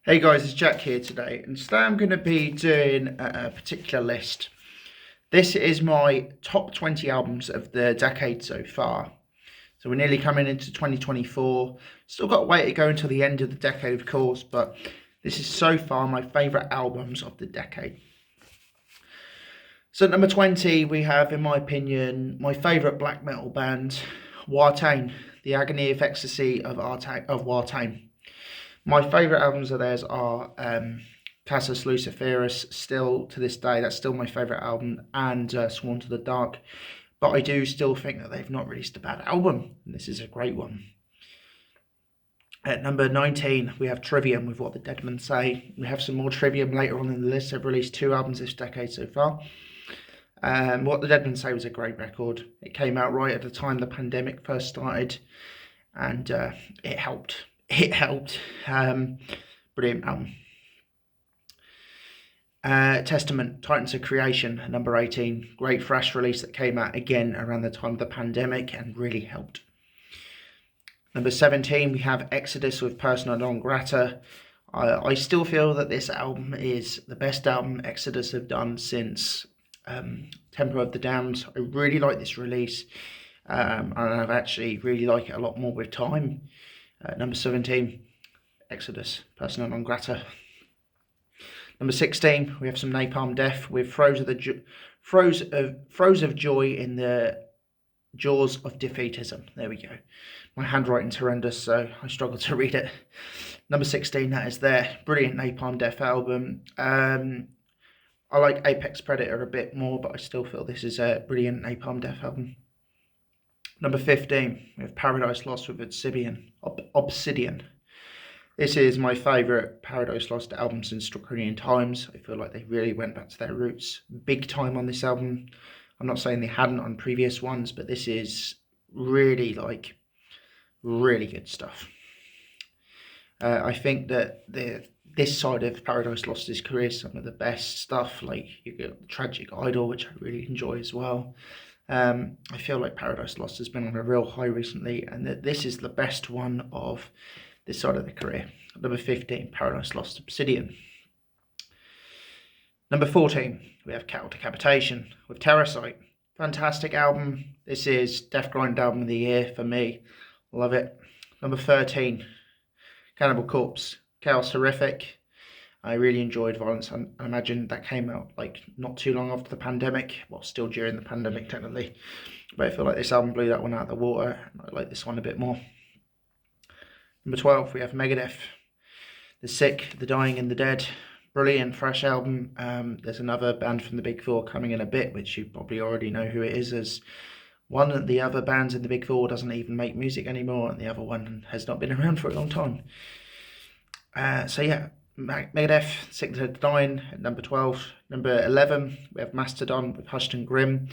Hey guys, it's Jack here today, and today I'm going to be doing a particular list. This is my top 20 albums of the decade so far. So we're nearly coming into 2024. Still got a way to go until the end of the decade, of course, but this is so far my favourite albums of the decade. So at number 20, we have, in my opinion, my favourite black metal band, Watain, The Agony of Ecstasy of Watain. My favourite albums of theirs are Casus Luciferus, still to this day, that's still my favourite album, and Sworn to the Dark. But I do still think that they've not released a bad album, and this is a great one. At number 19, we have Trivium with What the Dead Men Say. We have some more Trivium later on in the list. They've released 2 albums this decade so far. What the Dead Men Say was a great record. It came out right at the time the pandemic first started, and it helped. Brilliant album. Testament, Titans of Creation, number 18. Great fresh release that came out again around the time of the pandemic and really helped. Number 17, we have Exodus with Persona Non Grata. I still feel that this album is the best album Exodus have done since Temple of the Damned. I really like this release, and I've actually really like it a lot more with time. Number 17, Exodus, Persona Non Grata. Number 16, we have some Napalm Death with Throes of Joy in the Jaws of Defeatism. There we go. My handwriting's horrendous, so I struggle to read it. Number 16, that is their brilliant Napalm Death album. I like Apex Predator a bit more, but I still feel this is a brilliant Napalm Death album. Number 15, we have Paradise Lost with Obsidian. This is my favourite Paradise Lost album since Draconian Times. I feel like they really went back to their roots big time on this album. I'm not saying they hadn't on previous ones, but this is really good stuff. I think that this side of Paradise Lost's career is some of the best stuff. Like you get Tragic Idol, which I really enjoy as well. I feel like Paradise Lost has been on a real high recently, and that this is the best one of this side of the career. Number 15, Paradise Lost, Obsidian. Number 14, we have Cattle Decapitation with Terrorcite. Fantastic album. This is Death Grind album of the year for me. Love it. Number 13, Cannibal Corpse, Chaos Horrific. I really enjoyed Violence. I imagine that came out like not too long after the pandemic. Well, still during the pandemic technically. But I feel like this album blew that one out of the water. I like this one a bit more. Number 12, we have Megadeth, The Sick, The Dying and the Dead. Brilliant fresh album. There's another band from the Big Four coming in a bit, which you probably already know who it is, as one of the other bands in the Big Four doesn't even make music anymore, and the other one has not been around for a long time. So yeah, Megadeth, Sick to Dying at number 12. Number 11, we have Mastodon with Hushed and Grim.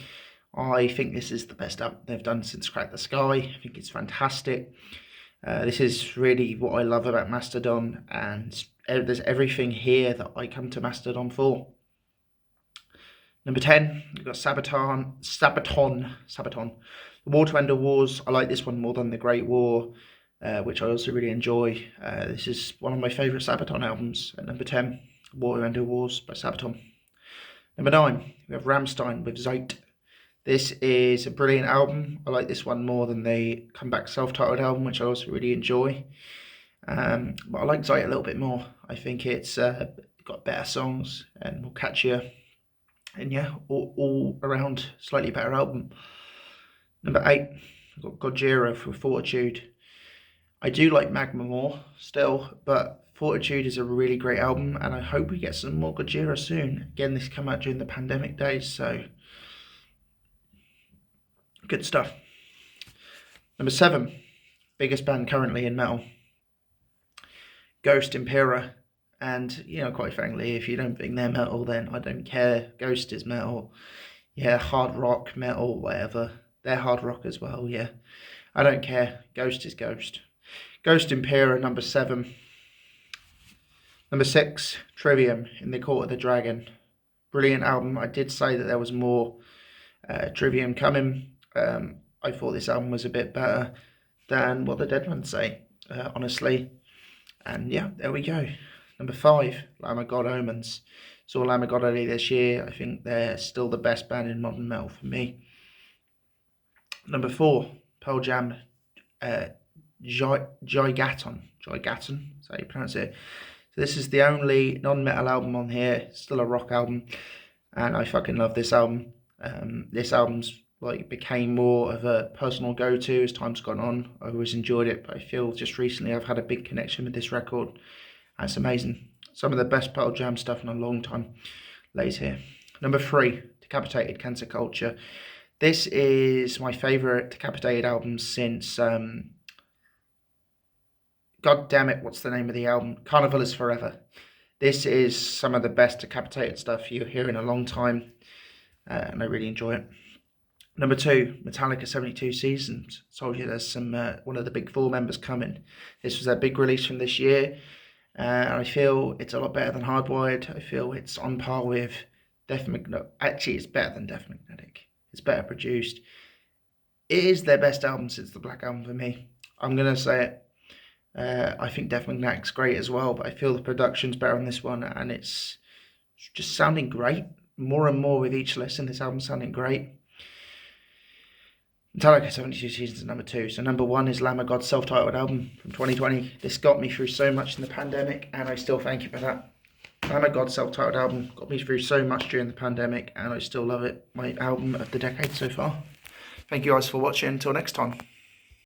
I think this is the best album they've done since Crack the Sky. I think it's fantastic. This is really what I love about Mastodon, and there's everything here that I come to Mastodon for. Number 10, we've got Sabaton, The War to End All Wars. I like this one more than The Great War, which I also really enjoy. This is one of my favourite Sabaton albums. At number 10, War to End All Wars by Sabaton. Number 9, we have Rammstein with Zeit. This is a brilliant album. I like this one more than the comeback self-titled album, which I also really enjoy. But I like Zeit a little bit more. I think it's got better songs and more catchier. And yeah, all around slightly better album. Number 8, we've got Gojira for Fortitude. I do like Magma more still, but Fortitude is a really great album, and I hope we get some more Gojira soon. Again, this came out during the pandemic days, so good stuff. Number 7, biggest band currently in metal, Ghost, Impera. And, you know, quite frankly, if you don't think they're metal, then I don't care. Ghost is metal. Yeah, hard rock, metal, whatever. They're hard rock as well, yeah. I don't care. Ghost is Ghost. Ghost, Impera, number 7. Number 6, Trivium, In the Court of the Dragon. Brilliant album. I did say that there was more Trivium coming. I thought this album was a bit better than What the Dead Men Say, honestly. And yeah, there we go. Number 5, Lamb of God Omens. Saw Lamb of God early this year. I think they're still the best band in modern metal for me. Number 4, Pearl Jam, Gigaton. Gigaton, is that how you pronounce it? So this is the only non-metal album on here, still a rock album, and I fucking love this album. This album's like became more of a personal go-to as time's gone on. I always enjoyed it, but I feel just recently I've had a big connection with this record. And it's amazing. Some of the best Pearl Jam stuff in a long time lays here. Number 3, Decapitated Cancer Culture. This is my favourite Decapitated album since God damn it, what's the name of the album? Carnival is Forever. This is some of the best Decapitated stuff you'll hear in a long time, and I really enjoy it. Number 2, Metallica 72 Seasons. Told you there's some one of the big 4 members coming. This was their big release from this year, and I feel it's a lot better than Hardwired. I feel it's on par with Death Magnetic. Actually, it's better than Death Magnetic. It's better produced. It is their best album since the Black Album for me. I'm going to say it. I think Death Magnetic's great as well, but I feel the production's better on this one, and it's just sounding great. More and more with each listen, this album's sounding great. Metallica 72 Seasons is number 2. So number 1 is Lamb of God's self-titled album from 2020. This got me through so much in the pandemic, and I still thank you for that. Lamb of God's self-titled album got me through so much during the pandemic, and I still love it. My album of the decade so far. Thank you guys for watching. Until next time.